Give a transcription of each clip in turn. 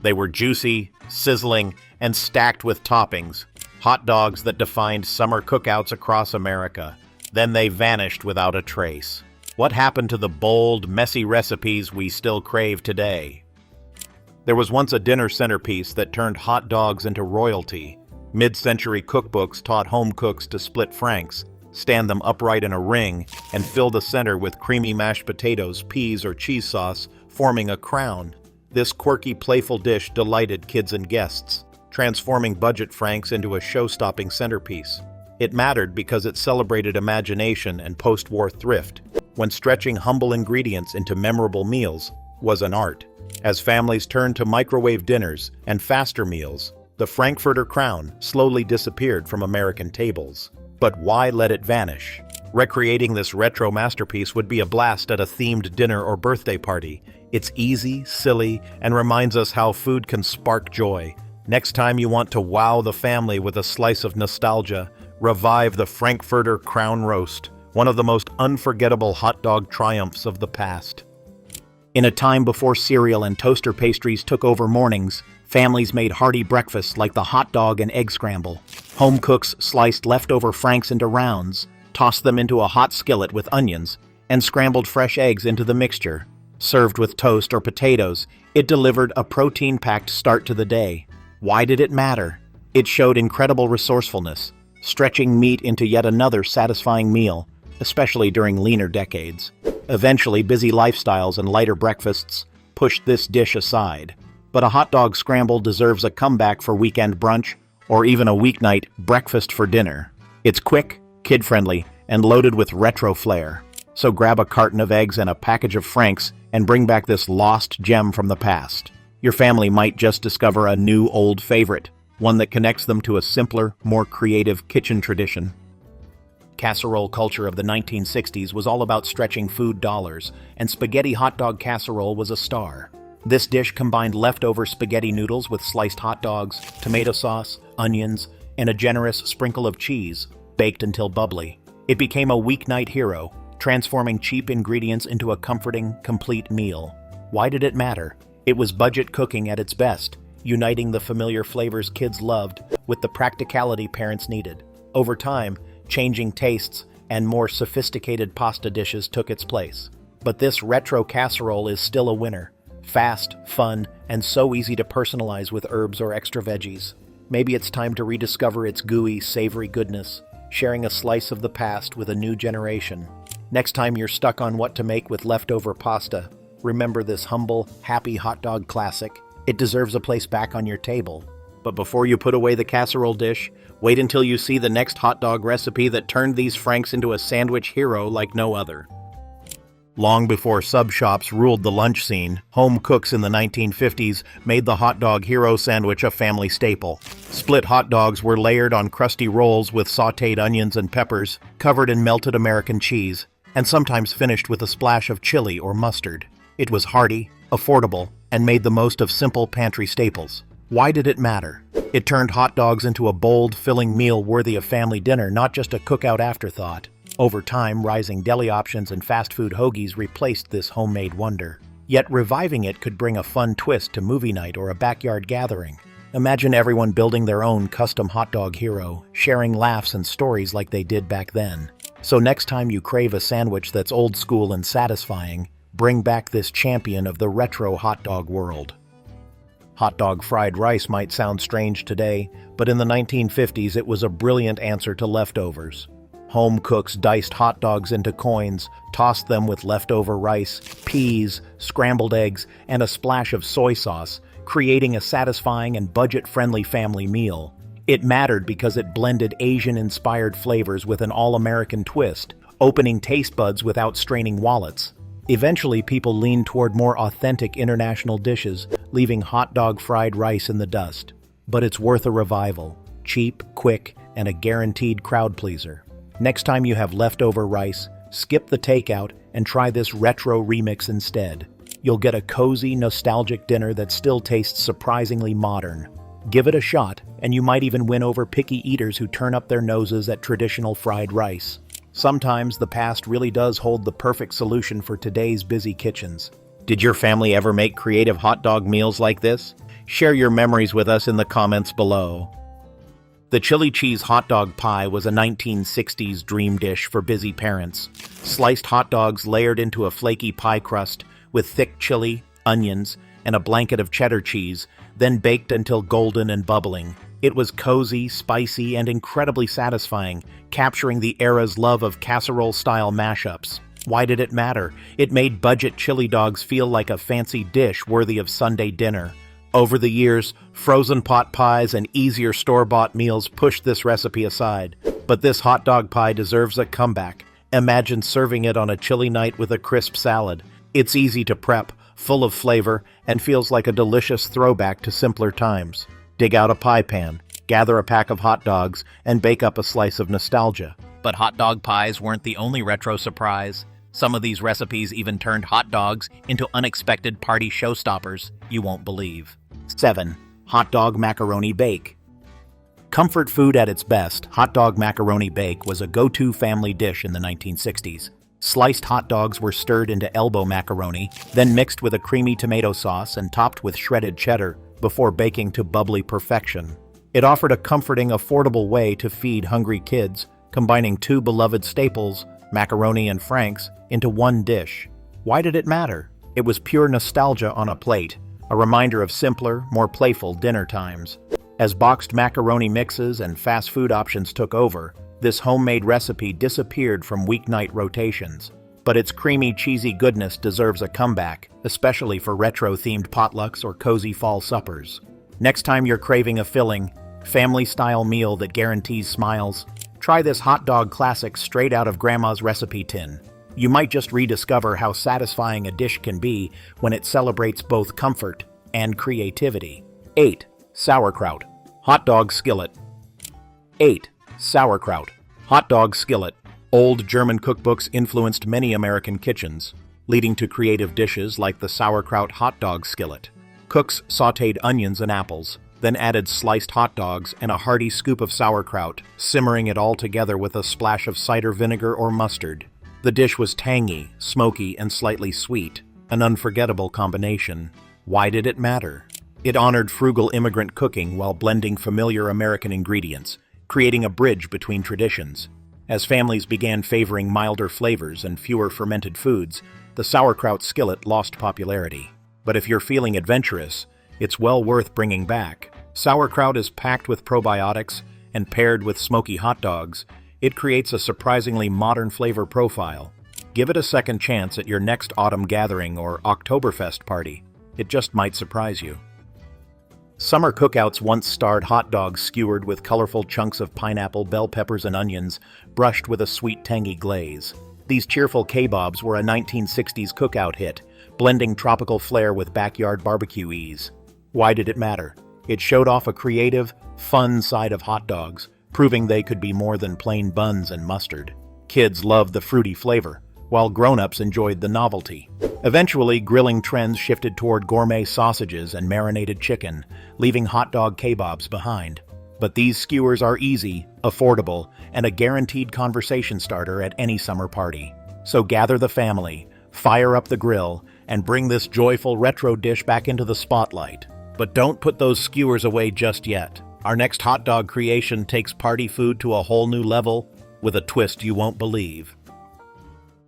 They were juicy, sizzling, and stacked with toppings, hot dogs that defined summer cookouts across America. Then they vanished without a trace. What happened to the bold, messy recipes we still crave today? There was once a dinner centerpiece that turned hot dogs into royalty. Mid-century cookbooks taught home cooks to split franks, stand them upright in a ring, and fill the center with creamy mashed potatoes, peas, or cheese sauce, forming a crown. This quirky, playful dish delighted kids and guests, transforming budget franks into a show-stopping centerpiece. It mattered because it celebrated imagination and post-war thrift, when stretching humble ingredients into memorable meals was an art. As families turned to microwave dinners and faster meals, the Frankfurter Crown slowly disappeared from American tables. But why let it vanish? Recreating this retro masterpiece would be a blast at a themed dinner or birthday party. It's easy, silly, and reminds us how food can spark joy. Next time you want to wow the family with a slice of nostalgia, revive the Frankfurter Crown roast, one of the most unforgettable hot dog triumphs of the past. In a time before cereal and toaster pastries took over mornings, families made hearty breakfasts like the Hot Dog and Egg Scramble. Home cooks sliced leftover franks into rounds, tossed them into a hot skillet with onions, and scrambled fresh eggs into the mixture. Served with toast or potatoes, it delivered a protein-packed start to the day. Why did it matter? It showed incredible resourcefulness, stretching meat into yet another satisfying meal, especially during leaner decades. Eventually, busy lifestyles and lighter breakfasts pushed this dish aside. But a hot dog scramble deserves a comeback for weekend brunch or even a weeknight breakfast for dinner. It's quick, kid-friendly, and loaded with retro flair. So grab a carton of eggs and a package of franks and bring back this lost gem from the past. Your family might just discover a new old favorite, one that connects them to a simpler, more creative kitchen tradition. Casserole culture of the 1960s was all about stretching food dollars, and spaghetti hot dog casserole was a star. This dish combined leftover spaghetti noodles with sliced hot dogs, tomato sauce, onions, and a generous sprinkle of cheese, baked until bubbly. It became a weeknight hero, transforming cheap ingredients into a comforting, complete meal. Why did it matter? It was budget cooking at its best, uniting the familiar flavors kids loved with the practicality parents needed. Over time, changing tastes and more sophisticated pasta dishes took its place. But this retro casserole is still a winner. Fast, fun, and so easy to personalize with herbs or extra veggies. Maybe it's time to rediscover its gooey, savory goodness, sharing a slice of the past with a new generation. Next time you're stuck on what to make with leftover pasta, remember this humble, happy hot dog classic. It deserves a place back on your table. But before you put away the casserole dish, wait until you see the next hot dog recipe that turned these franks into a sandwich hero like no other. Long before sub shops ruled the lunch scene, home cooks in the 1950s made the hot dog hero sandwich a family staple. Split hot dogs were layered on crusty rolls with sautéed onions and peppers, covered in melted American cheese, and sometimes finished with a splash of chili or mustard. It was hearty, affordable, and made the most of simple pantry staples. Why did it matter? It turned hot dogs into a bold, filling meal worthy of family dinner, not just a cookout afterthought. Over time, rising deli options and fast food hoagies replaced this homemade wonder. Yet reviving it could bring a fun twist to movie night or a backyard gathering. Imagine everyone building their own custom hot dog hero, sharing laughs and stories like they did back then. So next time you crave a sandwich that's old school and satisfying, bring back this champion of the retro hot dog world. Hot dog fried rice might sound strange today, but in the 1950s it was a brilliant answer to leftovers. Home cooks diced hot dogs into coins, tossed them with leftover rice, peas, scrambled eggs, and a splash of soy sauce, creating a satisfying and budget-friendly family meal. It mattered because it blended Asian-inspired flavors with an all-American twist, opening taste buds without straining wallets. Eventually, people leaned toward more authentic international dishes, leaving hot dog fried rice in the dust. But it's worth a revival. Cheap, quick, and a guaranteed crowd pleaser. Next time you have leftover rice, skip the takeout and try this retro remix instead. You'll get a cozy, nostalgic dinner that still tastes surprisingly modern. Give it a shot, and you might even win over picky eaters who turn up their noses at traditional fried rice. Sometimes the past really does hold the perfect solution for today's busy kitchens. Did your family ever make creative hot dog meals like this? Share your memories with us in the comments below. The chili cheese hot dog pie was a 1960s dream dish for busy parents. Sliced hot dogs layered into a flaky pie crust with thick chili, onions, and a blanket of cheddar cheese, then baked until golden and bubbling. It was cozy, spicy, and incredibly satisfying, capturing the era's love of casserole-style mashups. Why did it matter? It made budget chili dogs feel like a fancy dish worthy of Sunday dinner. Over the years, frozen pot pies and easier store-bought meals pushed this recipe aside. But this hot dog pie deserves a comeback. Imagine serving it on a chilly night with a crisp salad. It's easy to prep, full of flavor, and feels like a delicious throwback to simpler times. Dig out a pie pan, gather a pack of hot dogs, and bake up a slice of nostalgia. But hot dog pies weren't the only retro surprise. Some of these recipes even turned hot dogs into unexpected party showstoppers you won't believe. 7. Hot Dog Macaroni Bake. Comfort food at its best, Hot Dog Macaroni Bake was a go-to family dish in the 1960s. Sliced hot dogs were stirred into elbow macaroni, then mixed with a creamy tomato sauce and topped with shredded cheddar before baking to bubbly perfection. It offered a comforting, affordable way to feed hungry kids, combining two beloved staples, macaroni and franks, into one dish. Why did it matter? It was pure nostalgia on a plate, a reminder of simpler, more playful dinner times. As boxed macaroni mixes and fast food options took over, this homemade recipe disappeared from weeknight rotations. But its creamy, cheesy goodness deserves a comeback, especially for retro-themed potlucks or cozy fall suppers. Next time you're craving a filling, family-style meal that guarantees smiles, try this hot dog classic straight out of Grandma's recipe tin. You might just rediscover how satisfying a dish can be when it celebrates both comfort and creativity. 8. Sauerkraut Hot Dog Skillet. 8. Sauerkraut Hot Dog Skillet. Old German cookbooks influenced many American kitchens, leading to creative dishes like the Sauerkraut Hot Dog Skillet. Cooks sautéed onions and apples, then added sliced hot dogs and a hearty scoop of sauerkraut, simmering it all together with a splash of cider vinegar or mustard. The dish was tangy, smoky, and slightly sweet, an unforgettable combination. Why did it matter? It honored frugal immigrant cooking while blending familiar American ingredients, creating a bridge between traditions. As families began favoring milder flavors and fewer fermented foods, the sauerkraut skillet lost popularity. But if you're feeling adventurous, it's well worth bringing back. Sauerkraut is packed with probiotics, and paired with smoky hot dogs, it creates a surprisingly modern flavor profile. Give it a second chance at your next autumn gathering or Oktoberfest party. It just might surprise you. Summer cookouts once starred hot dogs skewered with colorful chunks of pineapple, bell peppers, and onions, brushed with a sweet, tangy glaze. These cheerful kebabs were a 1960s cookout hit, blending tropical flair with backyard barbecue ease. Why did it matter? It showed off a creative, fun side of hot dogs, proving they could be more than plain buns and mustard. Kids loved the fruity flavor, while grown-ups enjoyed the novelty. Eventually, grilling trends shifted toward gourmet sausages and marinated chicken, leaving hot dog kebabs behind. But these skewers are easy, affordable, and a guaranteed conversation starter at any summer party. So gather the family, fire up the grill, and bring this joyful retro dish back into the spotlight. But don't put those skewers away just yet. Our next hot dog creation takes party food to a whole new level with a twist you won't believe.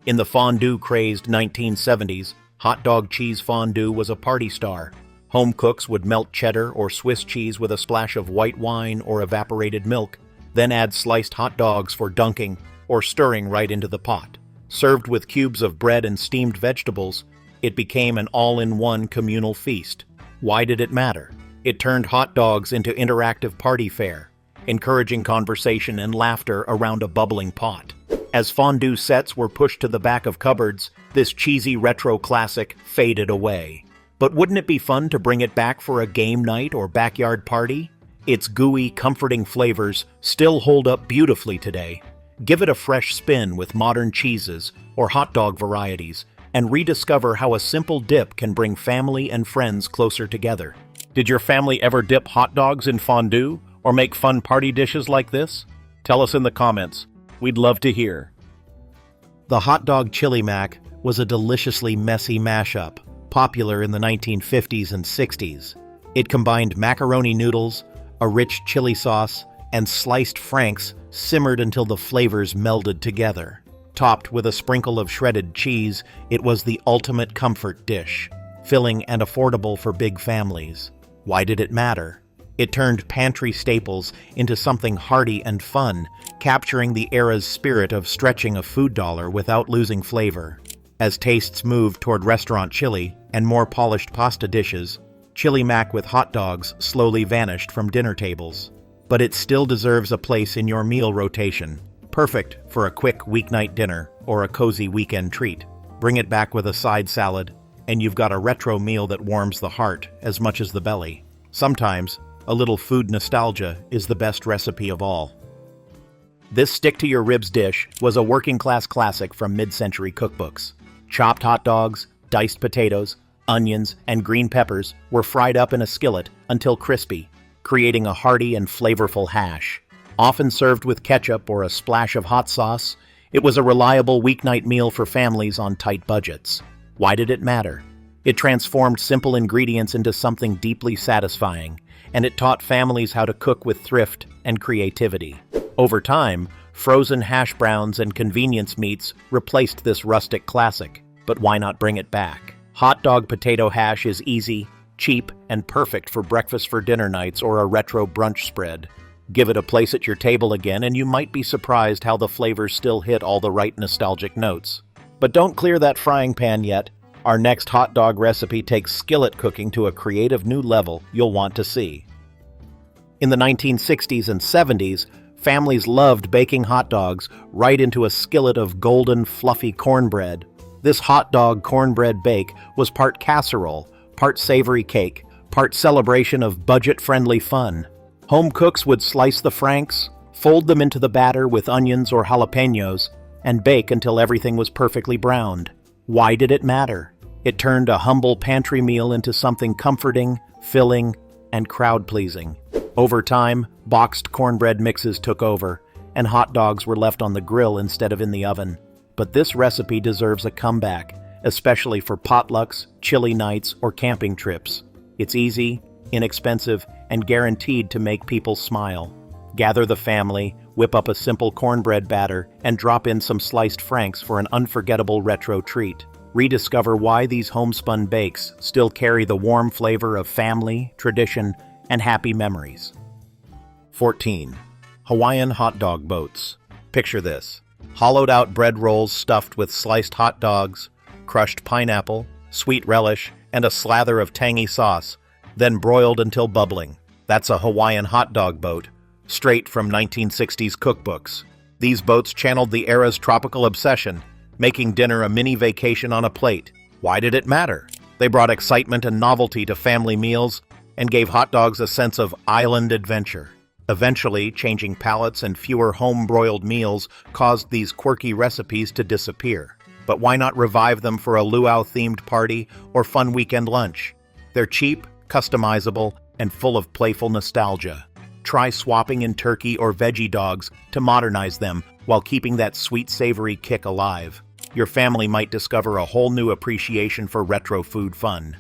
In the fondue-crazed 1970s, hot dog cheese fondue was a party star. Home cooks would melt cheddar or Swiss cheese with a splash of white wine or evaporated milk, then add sliced hot dogs for dunking or stirring right into the pot. Served with cubes of bread and steamed vegetables, it became an all-in-one communal feast. Why did it matter? It turned hot dogs into interactive party fare, encouraging conversation and laughter around a bubbling pot. As fondue sets were pushed to the back of cupboards, this cheesy retro classic faded away. But wouldn't it be fun to bring it back for a game night or backyard party? Its gooey, comforting flavors still hold up beautifully today. Give it a fresh spin with modern cheeses or hot dog varieties, and rediscover how a simple dip can bring family and friends closer together. Did your family ever dip hot dogs in fondue or make fun party dishes like this? Tell us in the comments. We'd love to hear. The hot dog chili mac was a deliciously messy mashup, popular in the 1950s and 60s. It combined macaroni noodles, a rich chili sauce, and sliced franks simmered until the flavors melded together. Topped with a sprinkle of shredded cheese, it was the ultimate comfort dish, filling and affordable for big families. Why did it matter? It turned pantry staples into something hearty and fun, capturing the era's spirit of stretching a food dollar without losing flavor. As tastes moved toward restaurant chili and more polished pasta dishes, chili mac with hot dogs slowly vanished from dinner tables. But it still deserves a place in your meal rotation, perfect for a quick weeknight dinner or a cozy weekend treat. Bring it back with a side salad, and you've got a retro meal that warms the heart as much as the belly. Sometimes, a little food nostalgia is the best recipe of all. This stick-to-your-ribs dish was a working-class classic from mid-century cookbooks. Chopped hot dogs, diced potatoes, onions, and green peppers were fried up in a skillet until crispy, creating a hearty and flavorful hash. Often served with ketchup or a splash of hot sauce, it was a reliable weeknight meal for families on tight budgets. Why did it matter? It transformed simple ingredients into something deeply satisfying, and it taught families how to cook with thrift and creativity. Over time, frozen hash browns and convenience meats replaced this rustic classic, but why not bring it back? Hot dog potato hash is easy, cheap, and perfect for breakfast for dinner nights or a retro brunch spread. Give it a place at your table again, and you might be surprised how the flavors still hit all the right nostalgic notes. But don't clear that frying pan yet. Our next hot dog recipe takes skillet cooking to a creative new level you'll want to see. In the 1960s and 70s, families loved baking hot dogs right into a skillet of golden, fluffy cornbread. This hot dog cornbread bake was part casserole, part savory cake, part celebration of budget-friendly fun. Home cooks would slice the franks, fold them into the batter with onions or jalapenos, and bake until everything was perfectly browned. Why did it matter? It turned a humble pantry meal into something comforting, filling, and crowd-pleasing. Over time, boxed cornbread mixes took over, and hot dogs were left on the grill instead of in the oven. But this recipe deserves a comeback, especially for potlucks, chili nights, or camping trips. It's easy, inexpensive, and guaranteed to make people smile. Gather the family, whip up a simple cornbread batter, and drop in some sliced franks for an unforgettable retro treat. Rediscover why these homespun bakes still carry the warm flavor of family, tradition, and happy memories. 14. Hawaiian hot dog boats. Picture this. Hollowed-out bread rolls stuffed with sliced hot dogs, crushed pineapple, sweet relish, and a slather of tangy sauce, then broiled until bubbling. That's a Hawaiian hot dog boat, straight from 1960s cookbooks. These boats channeled the era's tropical obsession, making dinner a mini vacation on a plate. Why did it matter? They brought excitement and novelty to family meals and gave hot dogs a sense of island adventure. Eventually, changing palates and fewer home-broiled meals caused these quirky recipes to disappear. But why not revive them for a luau-themed party or fun weekend lunch? They're cheap, customizable, and full of playful nostalgia. Try swapping in turkey or veggie dogs to modernize them while keeping that sweet, savory kick alive. Your family might discover a whole new appreciation for retro food fun.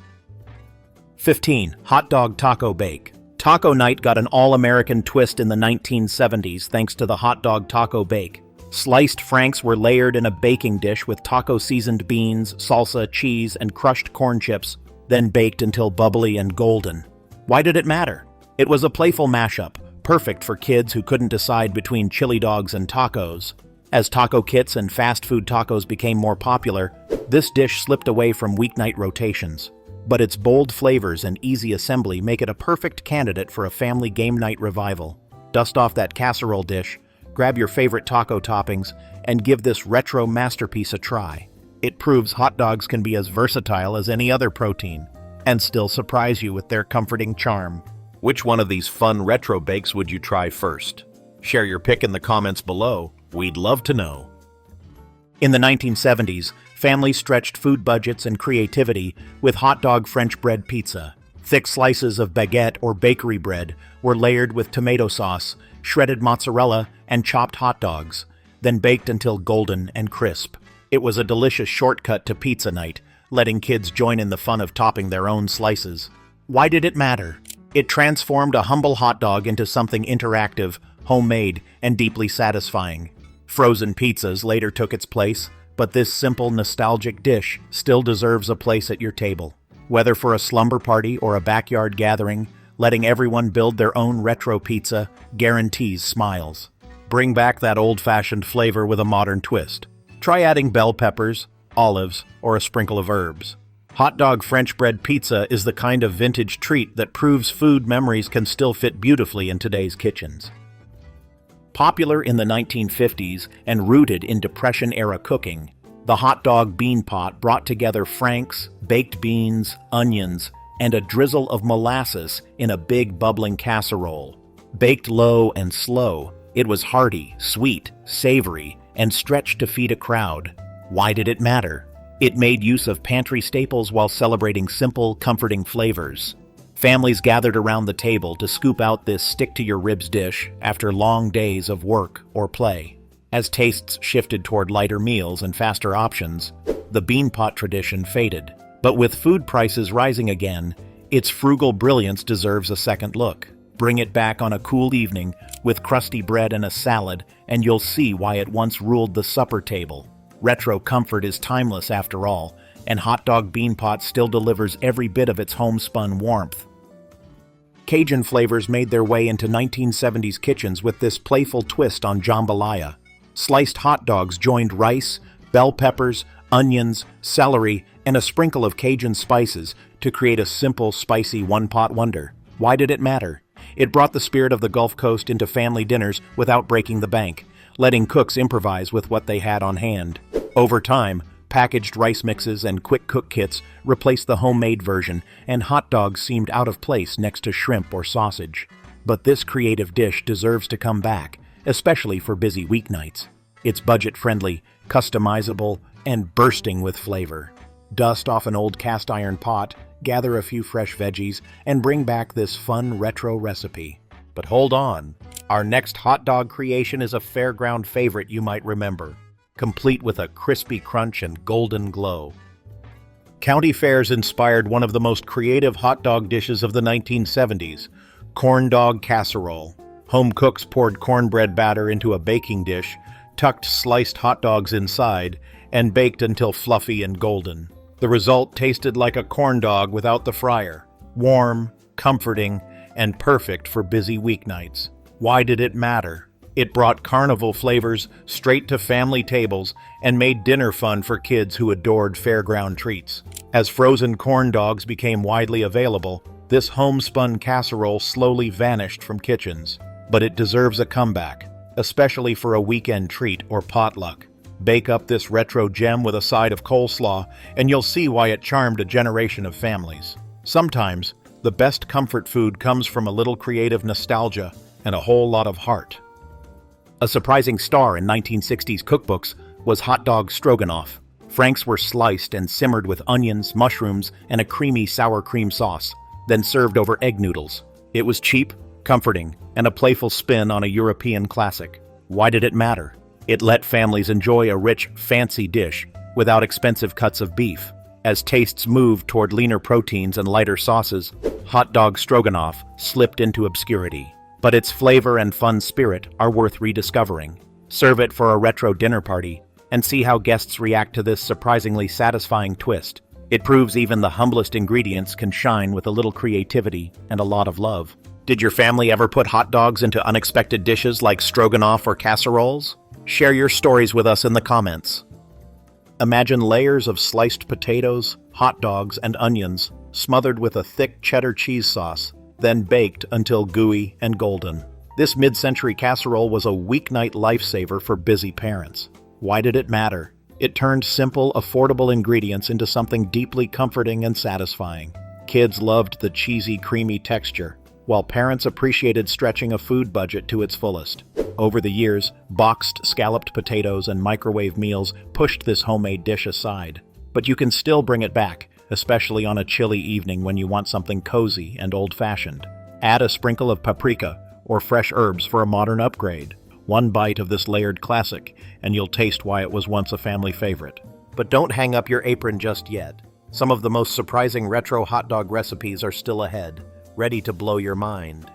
15. Hot Dog Taco Bake. Taco night got an all-American twist in the 1970s thanks to the hot dog taco bake. Sliced franks were layered in a baking dish with taco-seasoned beans, salsa, cheese, and crushed corn chips, then baked until bubbly and golden. Why did it matter? It was a playful mashup, perfect for kids who couldn't decide between chili dogs and tacos. As taco kits and fast food tacos became more popular, this dish slipped away from weeknight rotations. But its bold flavors and easy assembly make it a perfect candidate for a family game night revival. Dust off that casserole dish, grab your favorite taco toppings, and give this retro masterpiece a try. It proves hot dogs can be as versatile as any other protein, and still surprise you with their comforting charm. Which one of these fun retro bakes would you try first? Share your pick in the comments below. We'd love to know. In the 1970s, families stretched food budgets and creativity with hot dog French bread pizza. Thick slices of baguette or bakery bread were layered with tomato sauce, shredded mozzarella, and chopped hot dogs, then baked until golden and crisp. It was a delicious shortcut to pizza night, letting kids join in the fun of topping their own slices. Why did it matter? It transformed a humble hot dog into something interactive, homemade, and deeply satisfying. Frozen pizzas later took its place, but this simple, nostalgic dish still deserves a place at your table. Whether for a slumber party or a backyard gathering, letting everyone build their own retro pizza guarantees smiles. Bring back that old-fashioned flavor with a modern twist. Try adding bell peppers, olives, or a sprinkle of herbs. Hot dog French bread pizza is the kind of vintage treat that proves food memories can still fit beautifully in today's kitchens. Popular in the 1950s and rooted in Depression-era cooking, the hot dog bean pot brought together franks, baked beans, onions, and a drizzle of molasses in a big bubbling casserole. Baked low and slow, it was hearty, sweet, savory, and stretched to feed a crowd. Why did it matter? It made use of pantry staples while celebrating simple, comforting flavors. Families gathered around the table to scoop out this stick-to-your-ribs dish after long days of work or play. As tastes shifted toward lighter meals and faster options, the bean pot tradition faded. But with food prices rising again, its frugal brilliance deserves a second look. Bring it back on a cool evening with crusty bread and a salad, and you'll see why it once ruled the supper table. Retro comfort is timeless after all, and Hot Dog Bean Pot still delivers every bit of its homespun warmth. Cajun flavors made their way into 1970s kitchens with this playful twist on jambalaya. Sliced hot dogs joined rice, bell peppers, onions, celery, and a sprinkle of Cajun spices to create a simple, spicy one-pot wonder. Why did it matter? It brought the spirit of the Gulf Coast into family dinners without breaking the bank, letting cooks improvise with what they had on hand. Over time, packaged rice mixes and quick cook kits replaced the homemade version, and hot dogs seemed out of place next to shrimp or sausage. But this creative dish deserves to come back, especially for busy weeknights. It's budget-friendly, customizable, and bursting with flavor. Dust off an old cast iron pot, gather a few fresh veggies, and bring back this fun retro recipe. But hold on, our next hot dog creation is a fairground favorite you might remember, complete with a crispy crunch and golden glow. County fairs inspired one of the most creative hot dog dishes of the 1970s, corn dog casserole. Home cooks poured cornbread batter into a baking dish, tucked sliced hot dogs inside, and baked until fluffy and golden. The result tasted like a corn dog without the fryer, warm, comforting, and perfect for busy weeknights. Why did it matter? It brought carnival flavors straight to family tables and made dinner fun for kids who adored fairground treats. As frozen corn dogs became widely available, this homespun casserole slowly vanished from kitchens. But it deserves a comeback, especially for a weekend treat or potluck. Bake up this retro gem with a side of coleslaw, and you'll see why it charmed a generation of families. Sometimes, the best comfort food comes from a little creative nostalgia and a whole lot of heart. A surprising star in 1960s cookbooks was hot dog stroganoff. Franks were sliced and simmered with onions, mushrooms, and a creamy sour cream sauce, then served over egg noodles. It was cheap, comforting, and a playful spin on a European classic. Why did it matter? It let families enjoy a rich, fancy dish without expensive cuts of beef. As tastes moved toward leaner proteins and lighter sauces, hot dog stroganoff slipped into obscurity. But its flavor and fun spirit are worth rediscovering. Serve it for a retro dinner party and see how guests react to this surprisingly satisfying twist. It proves even the humblest ingredients can shine with a little creativity and a lot of love. Did your family ever put hot dogs into unexpected dishes like stroganoff or casseroles? Share your stories with us in the comments. Imagine layers of sliced potatoes, hot dogs, and onions smothered with a thick cheddar cheese sauce, then baked until gooey and golden. This mid-century casserole was a weeknight lifesaver for busy parents. Why did it matter? It turned simple, affordable ingredients into something deeply comforting and satisfying. Kids loved the cheesy, creamy texture, while parents appreciated stretching a food budget to its fullest. Over the years, boxed scalloped potatoes and microwave meals pushed this homemade dish aside. But you can still bring it back, especially on a chilly evening when you want something cozy and old-fashioned. Add a sprinkle of paprika or fresh herbs for a modern upgrade. One bite of this layered classic, and you'll taste why it was once a family favorite. But don't hang up your apron just yet. Some of the most surprising retro hot dog recipes are still ahead, ready to blow your mind.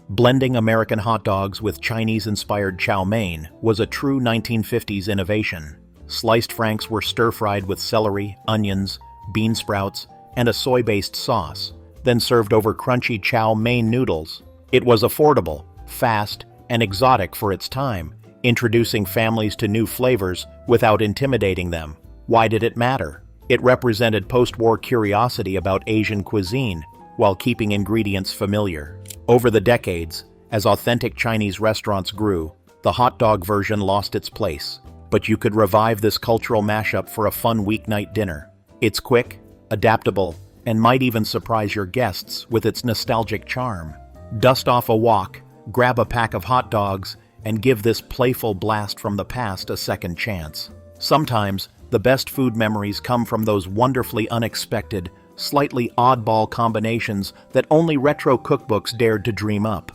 Blending American hot dogs with Chinese-inspired chow mein was a true 1950s innovation. Sliced franks were stir-fried with celery, onions, bean sprouts, and a soy-based sauce, then served over crunchy chow mein noodles. It was affordable, fast, and exotic for its time, introducing families to new flavors without intimidating them. Why did it matter? It represented post-war curiosity about Asian cuisine while keeping ingredients familiar. Over the decades, as authentic Chinese restaurants grew, the hot dog version lost its place. But you could revive this cultural mashup for a fun weeknight dinner. It's quick, adaptable, and might even surprise your guests with its nostalgic charm. Dust off a wok, grab a pack of hot dogs, and give this playful blast from the past a second chance. Sometimes, the best food memories come from those wonderfully unexpected, slightly oddball combinations that only retro cookbooks dared to dream up.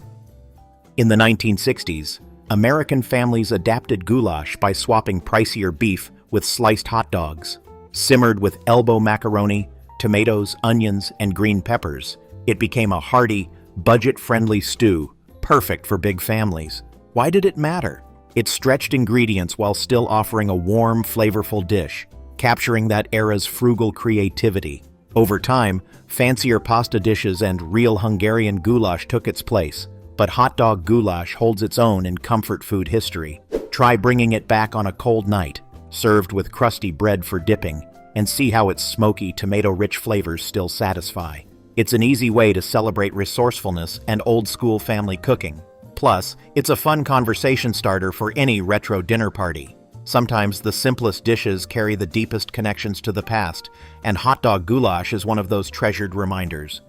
In the 1960s, American families adapted goulash by swapping pricier beef with sliced hot dogs. Simmered with elbow macaroni, tomatoes, onions, and green peppers, it became a hearty, budget-friendly stew, perfect for big families. Why did it matter? It stretched ingredients while still offering a warm, flavorful dish, capturing that era's frugal creativity. Over time, fancier pasta dishes and real Hungarian goulash took its place, but hot dog goulash holds its own in comfort food history. Try bringing it back on a cold night, served with crusty bread for dipping, and see how its smoky, tomato-rich flavors still satisfy. It's an easy way to celebrate resourcefulness and old-school family cooking. Plus, it's a fun conversation starter for any retro dinner party. Sometimes the simplest dishes carry the deepest connections to the past, and hot dog goulash is one of those treasured reminders.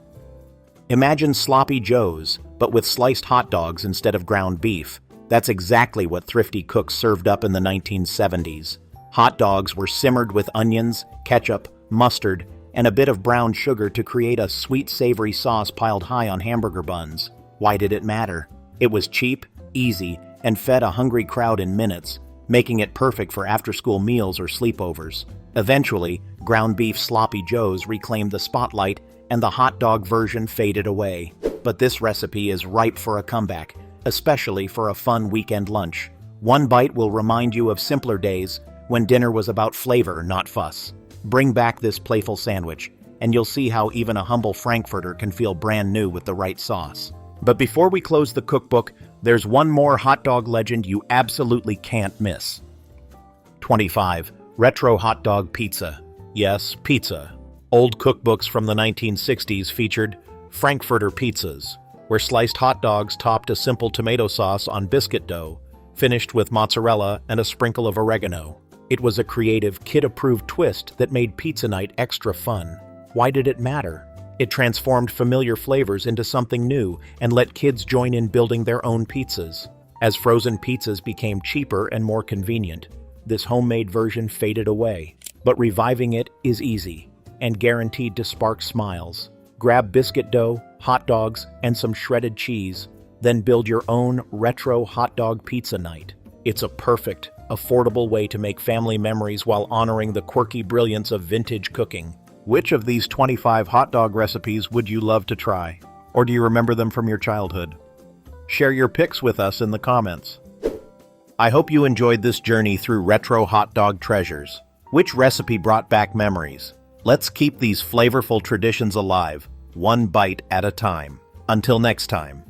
Imagine sloppy joes, but with sliced hot dogs instead of ground beef. That's exactly what thrifty cooks served up in the 1970s. Hot dogs were simmered with onions, ketchup, mustard, and a bit of brown sugar to create a sweet, savory sauce piled high on hamburger buns. Why did it matter? It was cheap, easy, and fed a hungry crowd in minutes, making it perfect for after-school meals or sleepovers. Eventually, ground beef sloppy joes reclaimed the spotlight and the hot dog version faded away. But this recipe is ripe for a comeback, especially for a fun weekend lunch. One bite will remind you of simpler days when dinner was about flavor, not fuss. Bring back this playful sandwich, and you'll see how even a humble Frankfurter can feel brand new with the right sauce. But before we close the cookbook, there's one more hot dog legend you absolutely can't miss. 25. Retro hot dog pizza. Yes, pizza. Old cookbooks from the 1960s featured Frankfurter pizzas, where sliced hot dogs topped a simple tomato sauce on biscuit dough, finished with mozzarella and a sprinkle of oregano. It was a creative, kid-approved twist that made pizza night extra fun. Why did it matter? It transformed familiar flavors into something new and let kids join in building their own pizzas. As frozen pizzas became cheaper and more convenient, this homemade version faded away. But reviving it is easy and guaranteed to spark smiles. Grab biscuit dough, hot dogs, and some shredded cheese, then build your own retro hot dog pizza night. It's a perfect, affordable way to make family memories while honoring the quirky brilliance of vintage cooking. Which of these 25 hot dog recipes would you love to try? Or do you remember them from your childhood? Share your pics with us in the comments. I hope you enjoyed this journey through retro hot dog treasures. Which recipe brought back memories? Let's keep these flavorful traditions alive, one bite at a time. Until next time.